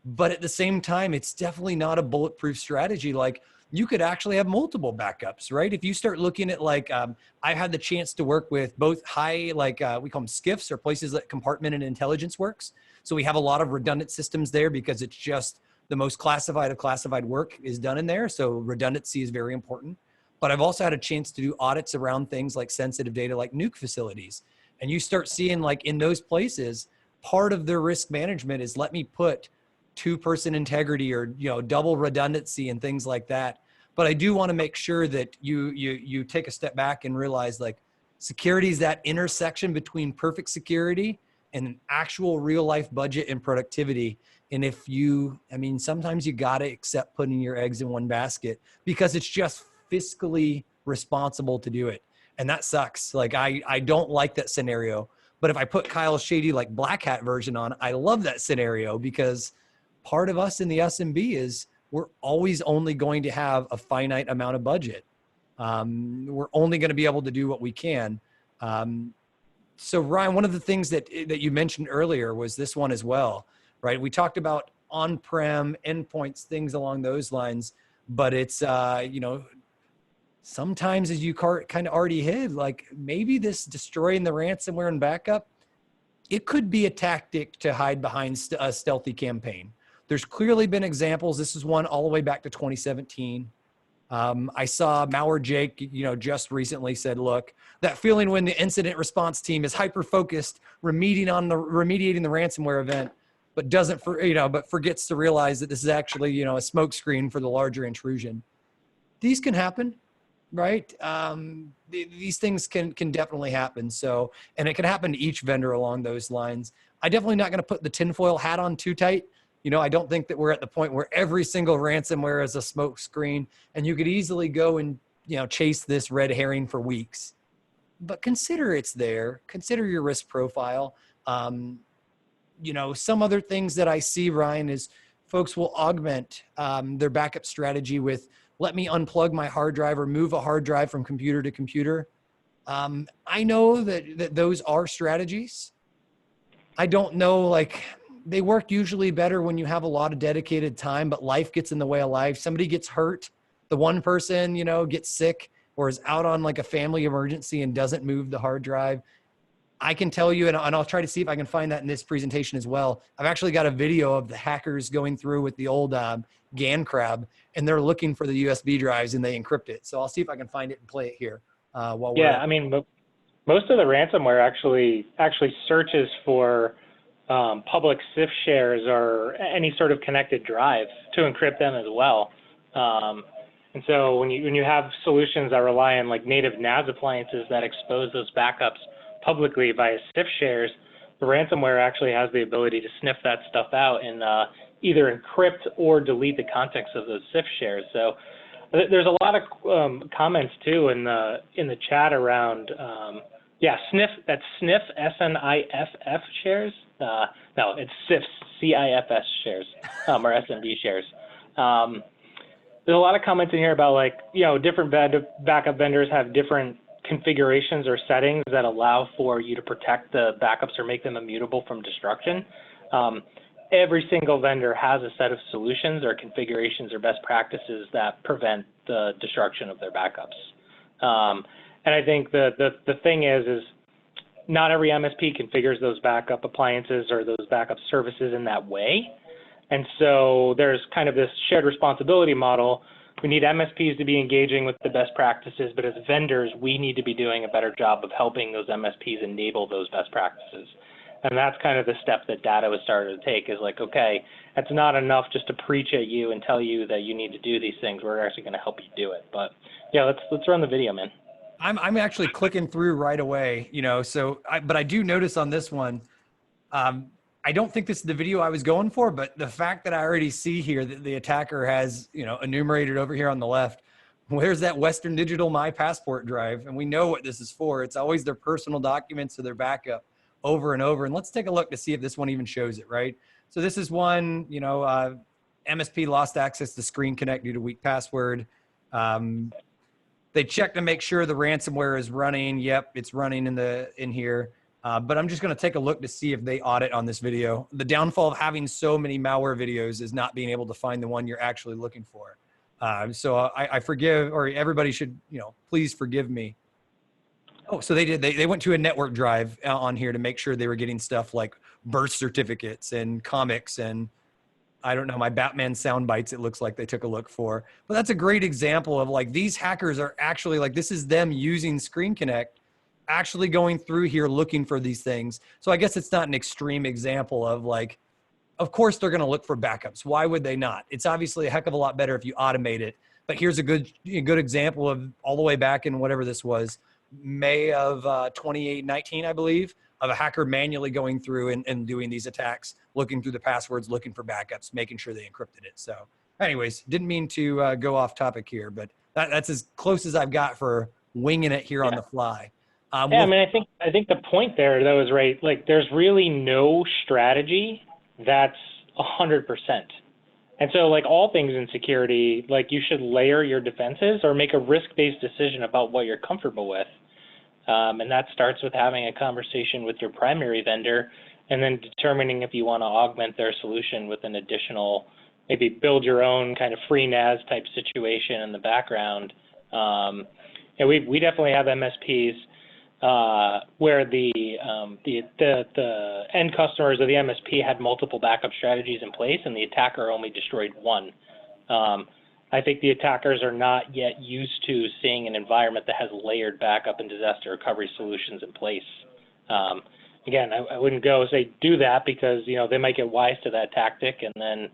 But at the same time, it's definitely not a bulletproof strategy. Like you could actually have multiple backups, right? If you start looking at I had the chance to work with both high, we call them SCIFs or places that compartment and intelligence works. So we have a lot of redundant systems there because it's just the most classified of classified work is done in there. So redundancy is very important. But I've also had a chance to do audits around things like sensitive data, like nuke facilities. And you start seeing in those places, part of their risk management is let me put 2-person integrity or, double redundancy and things like that. But I do want to make sure that you take a step back and realize security is that intersection between perfect security and an actual real life budget and productivity. And sometimes you got to accept putting your eggs in one basket because it's just fiscally responsible to do it. And that sucks. I don't like that scenario, but if I put Kyle's shady, black hat version on, I love that scenario because part of us in the SMB is we're always only going to have a finite amount of budget. We're only going to be able to do what we can. So Ryan, one of the things that you mentioned earlier was this one as well, right? We talked about on-prem endpoints, things along those lines, but it's, sometimes as you kind of already hit, maybe this destroying the ransomware and backup, it could be a tactic to hide behind a stealthy campaign. There's clearly been examples. This is one all the way back to 2017. I saw Malware Jake, just recently said, look, that feeling when the incident response team is hyper-focused remediating the ransomware event, but but forgets to realize that this is actually, a smoke screen for the larger intrusion. These can happen, right? These things can definitely happen. So, and it can happen to each vendor along those lines. I definitely not going to put the tinfoil hat on too tight. I don't think that we're at the point where every single ransomware is a smoke screen, and you could easily go and, chase this red herring for weeks. But consider it's there. Consider your risk profile. Some other things that I see, Ryan, is folks will augment their backup strategy with, let me unplug my hard drive or move a hard drive from computer to computer. I know that those are strategies. I don't know, they work usually better when you have a lot of dedicated time, but life gets in the way of life. Somebody gets hurt. The one person, gets sick or is out on a family emergency and doesn't move the hard drive. I can tell you, and I'll try to see if I can find that in this presentation as well. I've actually got a video of the hackers going through with the old GAN crab, and they're looking for the USB drives and they encrypt it. So I'll see if I can find it and play it here while we're. Yeah, I mean, most of the ransomware actually searches for public CIF shares or any sort of connected drive to encrypt them as well. And so when you have solutions that rely on native NAS appliances that expose those backups publicly via CIF shares, the ransomware actually has the ability to sniff that stuff out and either encrypt or delete the context of those CIF shares. So there's a lot of comments too in the chat around sniff. That's sniff, SNIFF shares. No, it's CIFS, CIFS shares or SMB shares. There's a lot of comments in here about different backup vendors have different configurations or settings that allow for you to protect the backups or make them immutable from destruction. Every single vendor has a set of solutions or configurations or best practices that prevent the destruction of their backups. And I think the thing is not every MSP configures those backup appliances or those backup services in that way. And so there's kind of this shared responsibility model. We need MSPs to be engaging with the best practices, but as vendors, we need to be doing a better job of helping those MSPs enable those best practices. And that's kind of the step that Datto has started to take is okay, it's not enough just to preach at you and tell you that you need to do these things. We're actually going to help you do it. But yeah, let's run the video, man. I'm actually clicking through right away, but I do notice on this one, I don't think this is the video I was going for, but the fact that I already see here that the attacker has, enumerated over here on the left, where's that Western Digital My Passport drive? And we know what this is for. It's always their personal documents or their backup over and over. And let's take a look to see if this one even shows it, right? So this is one, MSP lost access to Screen Connect due to weak password. They check to make sure the ransomware is running. Yep, it's running in here. But I'm just going to take a look to see if they audit on this video. The downfall of having so many malware videos is not being able to find the one you're actually looking for. So I forgive, or everybody should, please forgive me. Oh, so they did. They went to a network drive on here to make sure they were getting stuff like birth certificates and comics and I don't know, my Batman sound bites, it looks like they took a look for. But that's a great example of these hackers are actually this is them using Screen Connect, actually going through here looking for these things. So I guess it's not an extreme example of of course they're going to look for backups. Why would they not? It's obviously a heck of a lot better if you automate it. But here's a good example of all the way back in whatever this was, May of 2019, I believe, of a hacker manually going through and doing these attacks, looking through the passwords, looking for backups, making sure they encrypted it. So anyways, didn't mean to go off topic here, but that's as close as I've got for winging it here on the fly. I mean, I think the point there though is right. There's really no strategy that's 100%. And so all things in security, you should layer your defenses or make a risk-based decision about what you're comfortable with. And that starts with having a conversation with your primary vendor and then determining if you want to augment their solution with an additional, maybe build your own kind of free NAS type situation in the background. And we definitely have MSPs where the end customers of the MSP had multiple backup strategies in place and the attacker only destroyed one. I think the attackers are not yet used to seeing an environment that has layered backup and disaster recovery solutions in place. again, I wouldn't go say do that because, they might get wise to that tactic and then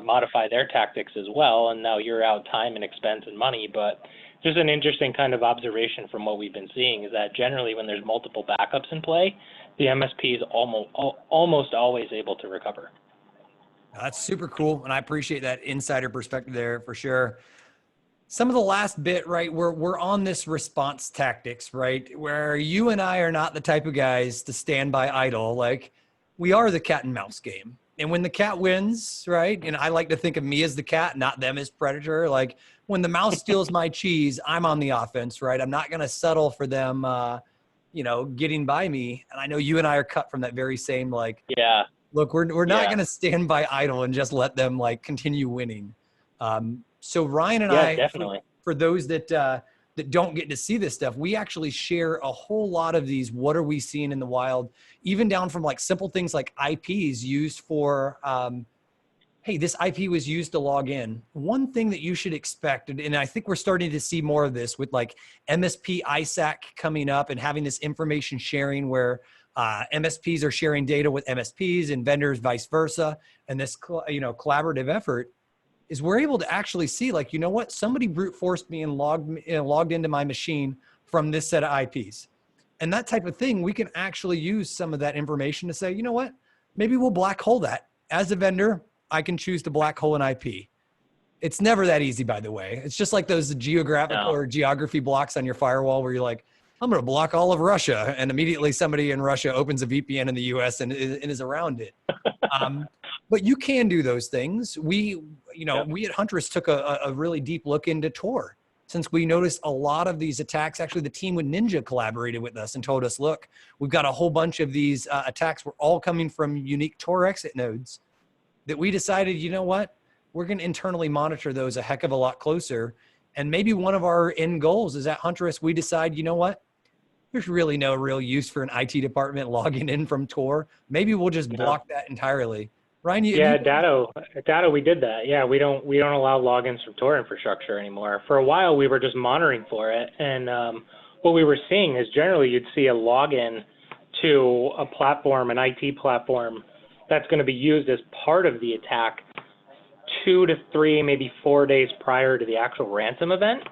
modify their tactics as well. And now you're out time and expense and money. But just an interesting kind of observation from what we've been seeing is that generally when there's multiple backups in play, the MSP is almost always able to recover. That's super cool. And I appreciate that insider perspective there for sure. Some of the last bit, right, we're on this response tactics, right, where you and I are not the type of guys to stand by idle. Like, we are the cat and mouse game. And when the cat wins, right, and I like to think of me as the cat, not them as predator. Like, when the mouse steals my cheese, I'm on the offense, right? I'm not going to settle for them, getting by me. And I know you and I are cut from that very same, like, yeah, look, we're not going to stand by idle and just let them, like, continue winning. So Ryan and I, definitely. for those that don't get to see this stuff, we actually share a whole lot of these. What are we seeing in the wild? Even down from like simple things like IPs used for, hey, this IP was used to log in. One thing that you should expect, and I think we're starting to see more of this with like MSP ISAC coming up and having this information sharing where MSPs are sharing data with MSPs and vendors, vice versa, and this collaborative effort. Is we're able to actually see, like, you know what, somebody brute forced me and logged into my machine from this set of IPs. And that type of thing, we can actually use some of that information to say, you know what, maybe we'll black hole that. As a vendor, I can choose to black hole an IP. It's never that easy, by the way. It's just like those geographical or geography blocks on your firewall where you're like, I'm going to block all of Russia. And immediately somebody in Russia opens a VPN in the US and is around it. But you can do those things. We at Huntress took a really deep look into Tor since we noticed a lot of these attacks. Actually, the team with Ninja collaborated with us and told us, look, we've got a whole bunch of these attacks were all coming from unique Tor exit nodes that we decided, you know what, we're going to internally monitor those a heck of a lot closer. And maybe one of our end goals is at Huntress, we decide, you know what, there's really no real use for an IT department logging in from Tor. Maybe we'll just block that entirely. Ryan, Datto, we did that. Yeah, we don't allow logins from Tor infrastructure anymore. For a while, we were just monitoring for it, and what we were seeing is generally you'd see a login to a platform, an IT platform, that's going to be used as part of the attack 2 to 3, maybe 4 days prior to the actual ransom event.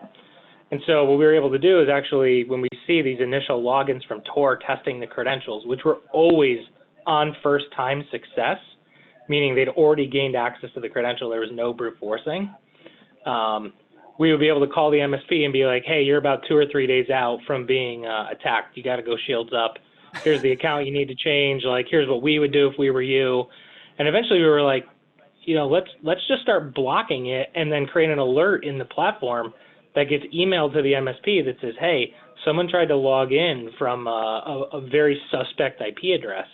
And so what we were able to do is actually, when we see these initial logins from Tor testing the credentials, which were always on first time success, meaning they'd already gained access to the credential, there was no brute forcing, we would be able to call the MSP and be like, hey, you're about 2 or 3 days out from being attacked. You got to go shields up. Here's the account you need to change. Like, here's what we would do if we were you. And eventually we were like, let's just start blocking it and then create an alert in the platform that gets emailed to the MSP that says, hey, someone tried to log in from a very suspect IP address.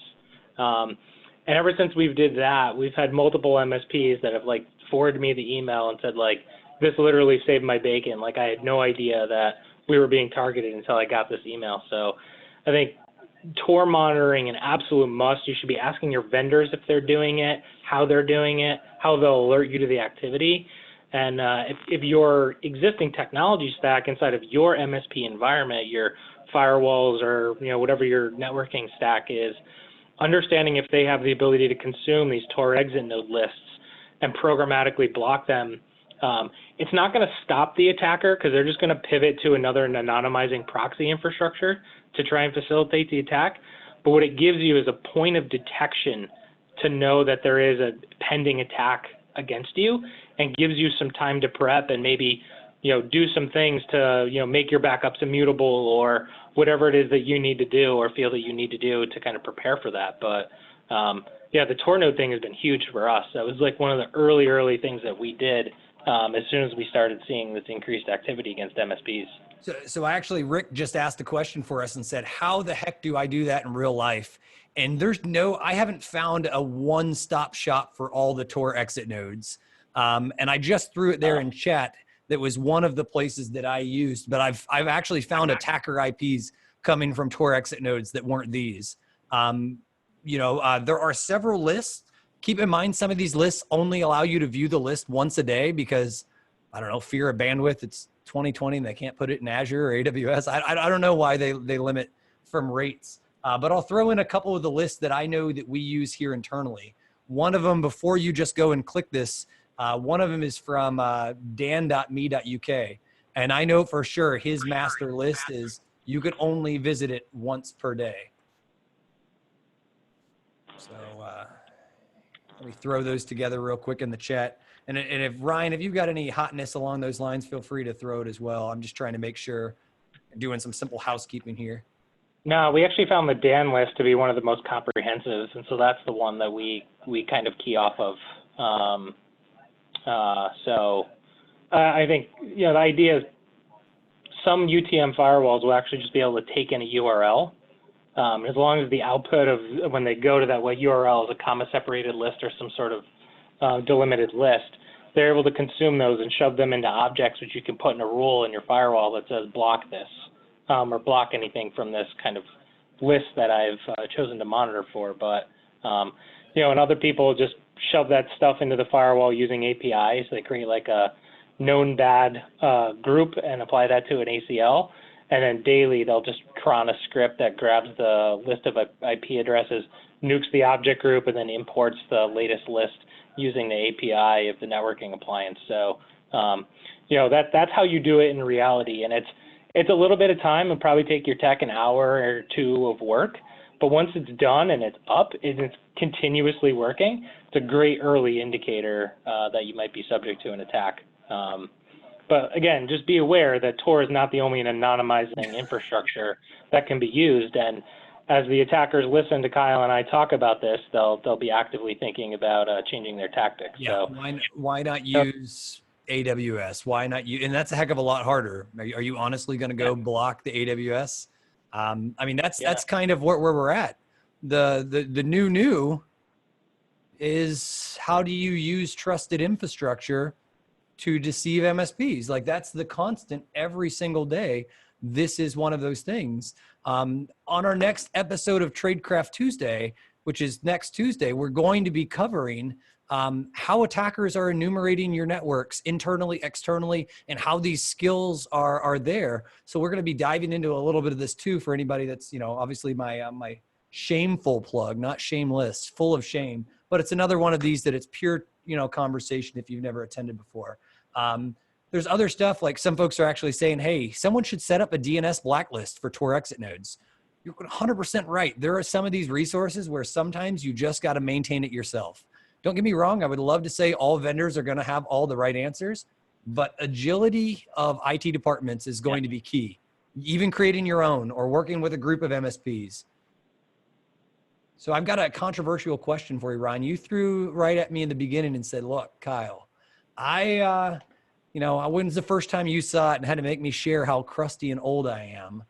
And ever since we did that, we've had multiple MSPs that have like forwarded me the email and said like, this literally saved my bacon. Like I had no idea that we were being targeted until I got this email. So I think Tor monitoring an absolute must. You should be asking your vendors if they're doing it, how they're doing it, how they'll alert you to the activity. And if your existing technology stack inside of your MSP environment, your firewalls or whatever your networking stack is, understanding if they have the ability to consume these Tor exit node lists and programmatically block them, it's not going to stop the attacker because they're just going to pivot to another anonymizing proxy infrastructure to try and facilitate the attack. But what it gives you is a point of detection to know that there is a pending attack against you and gives you some time to prep and maybe do some things to make your backups immutable or whatever it is that you need to do or feel that you need to do to kind of prepare for that. But the Tor node thing has been huge for us. That was like one of the early things that we did as soon as we started seeing this increased activity against MSPs. So actually, Rick just asked a question for us and said, how the heck do I do that in real life? And I haven't found a one-stop shop for all the Tor exit nodes. And I just threw it there in chat. That was one of the places that I used, but I've actually found attacker IPs coming from Tor exit nodes that weren't these. There are several lists. Keep in mind, some of these lists only allow you to view the list once a day because, I don't know, fear of bandwidth. It's 2020 and they can't put it in Azure or AWS. I don't know why they limit from rates. But I'll throw in a couple of the lists that I know that we use here internally. One of them, before you just go and click this, one of them is from dan.me.uk. And I know for sure his master list is you could only visit it once per day. So let me throw those together real quick in the chat. And if Ryan, if you've got any hotness along those lines, feel free to throw it as well. I'm just trying to make sure I'm doing some simple housekeeping here. No, we actually found the Dan list to be one of the most comprehensive, and so that's the one that we kind of key off of. I think, you know, the idea is some UTM firewalls will actually just be able to take in a URL. As long as the output of when they go to that URL is a comma separated list or some sort of delimited list, they're able to consume those and shove them into objects which you can put in a rule in your firewall that says block this, or block anything from this kind of list that I've chosen to monitor for. But you know, and other people just shove that stuff into the firewall using APIs. They create like a known bad group and apply that to an ACL. And then daily, they'll just cron a script that grabs the list of IP addresses, nukes the object group, and then imports the latest list using the API of the networking appliance. So, you know, that's how you do it in reality. And it's a little bit of time. It'll probably take your tech an hour or two of work. But once it's done and it's up and it's continuously working, it's a great early indicator that you might be subject to an attack. But again, just be aware that Tor is not the only anonymizing infrastructure that can be used. And as the attackers listen to Kyle and I talk about this, they'll be actively thinking about changing their tactics. Yeah. So why not use AWS? Why not use? And that's a heck of a lot harder. Are you honestly going to go block the AWS? I mean, that's kind of where we're at. The new is, how do you use trusted infrastructure to deceive MSPs? Like, that's the constant every single day. This is one of those things. On our next episode of Tradecraft Tuesday, which is next Tuesday, we're going to be covering how attackers are enumerating your networks internally, externally, and how these skills are there. So we're going to be diving into a little bit of this too, for anybody that's, you know, obviously my shameful plug, not shameless, full of shame, but it's another one of these that it's pure, you know, conversation if you've never attended before. There's other stuff, like some folks are actually saying, hey, someone should set up a DNS blacklist for Tor exit nodes. You're 100% right. There are some of these resources where sometimes you just got to maintain it yourself. Don't get me wrong. I would love to say all vendors are going to have all the right answers, but agility of IT departments is going to be key. Even creating your own or working with a group of MSPs. So I've got a controversial question for you, Ryan. You threw right at me in the beginning and said, look, Kyle, you know, when's the first time you saw it and had to make me share how crusty and old I am?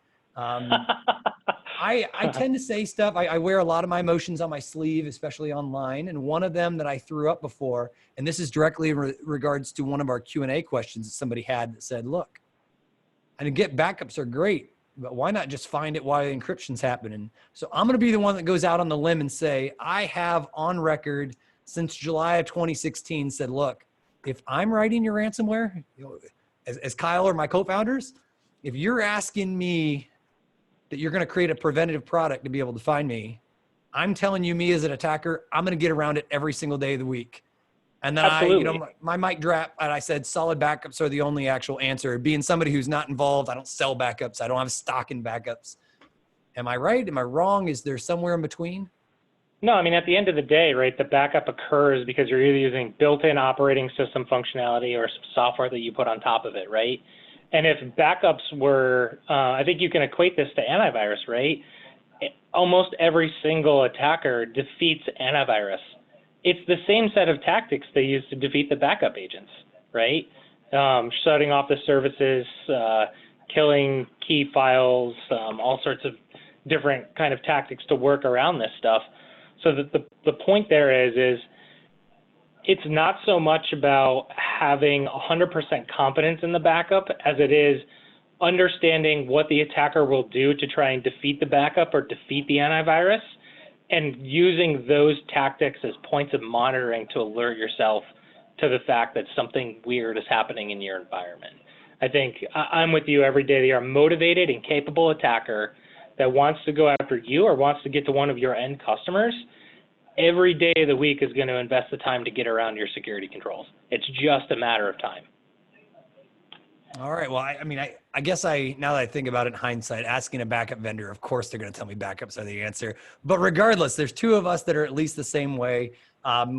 I tend to say stuff. I wear a lot of my emotions on my sleeve, especially online. And one of them that I threw up before, and this is directly in regards to one of our Q&A questions that somebody had that said, look, and get backups are great, but why not just find it while the encryption's happening? So I'm going to be the one that goes out on the limb and say, I have on record since July of 2016 said, look, if I'm writing your ransomware, you know, as Kyle or my co-founders, if you're asking me that you're going to create a preventative product to be able to find me, I'm telling you, me as an attacker, I'm going to get around it every single day of the week. And then Absolutely. I, you know, my mic drop, and I said, solid backups are the only actual answer. Being somebody who's not involved, I don't sell backups. I don't have stock in backups. Am I right? Am I wrong? Is there somewhere in between? No, I mean, at the end of the day, right, the backup occurs because you're either using built-in operating system functionality or some software that you put on top of it, right? And if backups were, I think you can equate this to antivirus, right? Almost every single attacker defeats antivirus. It's the same set of tactics they use to defeat the backup agents, right? Shutting off the services, killing key files, all sorts of different kind of tactics to work around this stuff. So that the point there is it's not so much about having 100% confidence in the backup as it is understanding what the attacker will do to try and defeat the backup or defeat the antivirus, and using those tactics as points of monitoring to alert yourself to the fact that something weird is happening in your environment. I think I'm with you every day. They are a motivated and capable attacker that wants to go after you or wants to get to one of your end customers, every day of the week is going to invest the time to get around your security controls. It's just a matter of time. All right. Well, I guess now that I think about it in hindsight, asking a backup vendor, of course, they're going to tell me backups are the answer. But regardless, there's two of us that are at least the same way,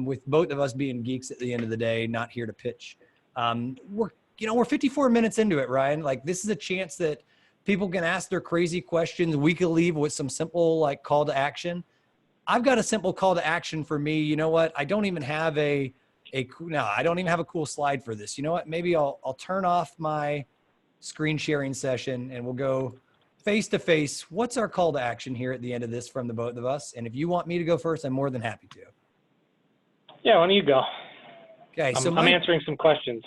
with both of us being geeks at the end of the day, not here to pitch. We're 54 minutes into it, Ryan. Like, this is a chance that people can ask their crazy questions. We could leave with some simple like call to action. I've got a simple call to action for me. You know what? I don't even have I don't even have a cool slide for this. You know what? Maybe I'll turn off my screen sharing session and we'll go face to face. What's our call to action here at the end of this from the both of us? And if you want me to go first, I'm more than happy to. Yeah, why don't you go? Okay, I'm answering some questions.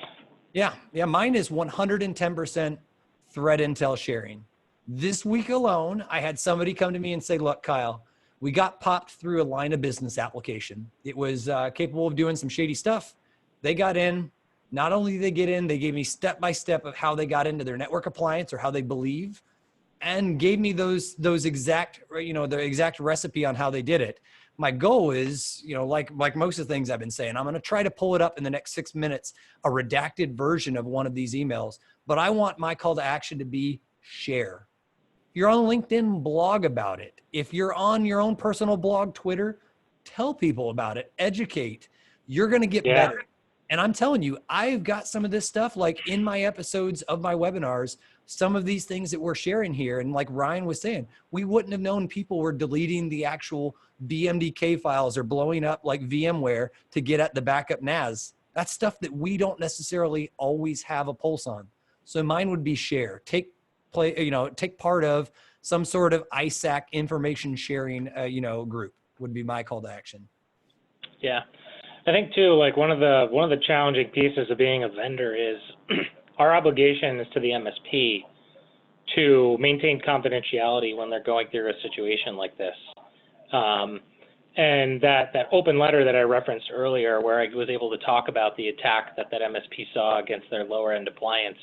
Yeah, mine is 110% threat intel sharing. This week alone, I had somebody come to me and say, look, Kyle, we got popped through a line of business application. It was capable of doing some shady stuff. They got in. Not only did they get in, they gave me step-by-step of how they got into their network appliance or how they believe, and gave me those exact, the exact recipe on how they did it. My goal is, like most of the things I've been saying, I'm going to try to pull it up in the next 6 minutes, a redacted version of one of these emails, but I want my call to action to be share. If you're on LinkedIn, blog about it. If you're on your own personal blog, Twitter, tell people about it, educate. You're going to get better. And I'm telling you, I've got some of this stuff like in my episodes of my webinars, some of these things that we're sharing here. And like Ryan was saying, we wouldn't have known people were deleting the actual BMDK files or blowing up like VMware to get at the backup NAS. That's stuff that we don't necessarily always have a pulse on. So mine would be share, take part of some sort of ISAC information sharing, group would be my call to action. Yeah. I think too, like one of the challenging pieces of being a vendor is our obligation is to the MSP to maintain confidentiality when they're going through a situation like this. And that open letter that I referenced earlier, where I was able to talk about the attack that MSP saw against their lower end appliance,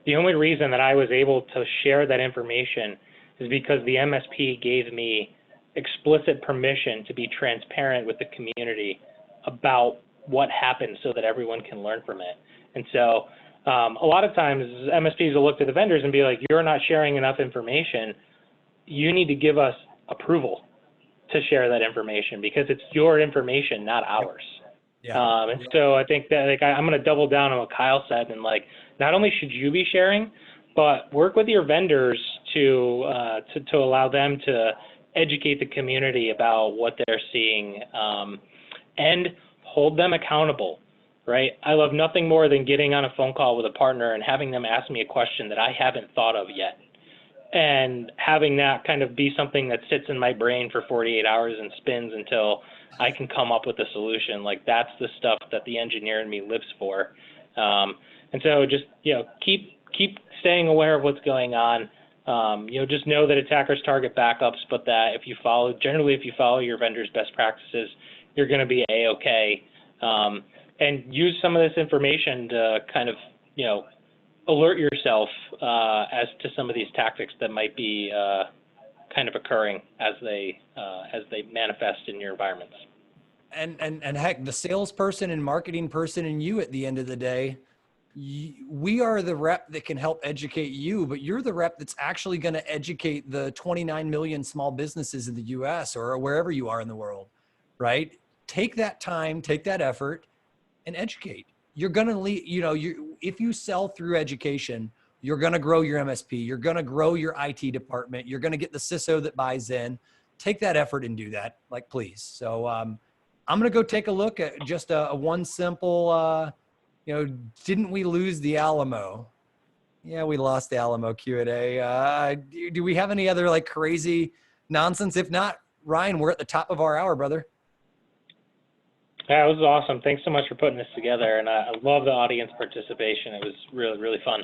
the only reason that I was able to share that information is because the MSP gave me explicit permission to be transparent with the community about what happened so that everyone can learn from it. And so a lot of times MSPs will look to the vendors and be like, you're not sharing enough information. You need to give us approval to share that information because it's your information, not ours. Yeah. And so I think that I'm going to double down on what Kyle said, and not only should you be sharing, but work with your vendors to allow them to educate the community about what they're seeing, and hold them accountable, right? I love nothing more than getting on a phone call with a partner and having them ask me a question that I haven't thought of yet, and having that kind of be something that sits in my brain for 48 hours and spins until I can come up with a solution. Like, that's the stuff that the engineer in me lives for. And so just, keep staying aware of what's going on. Just know that attackers target backups, but that if you follow your vendor's best practices, you're going to be A-okay. And use some of this information to kind of, alert yourself as to some of these tactics that might be kind of occurring as they manifest in your environments. And heck, the salesperson and marketing person and you at the end of the day, we are the rep that can help educate you, but you're the rep that's actually going to educate the 29 million small businesses in the US or wherever you are in the world, right? Take that time, take that effort, and educate. You're going to lead, if you sell through education, you're going to grow your MSP. You're going to grow your IT department. You're going to get the CISO that buys in. Take that effort and do that, please. So I'm going to go take a look at just a one simple, didn't we lose the Alamo? Yeah, we lost the Alamo Q&A. Do we have any other crazy nonsense? If not, Ryan, we're at the top of our hour, brother. Yeah, it was awesome. Thanks so much for putting this together. And I love the audience participation. It was really, really fun.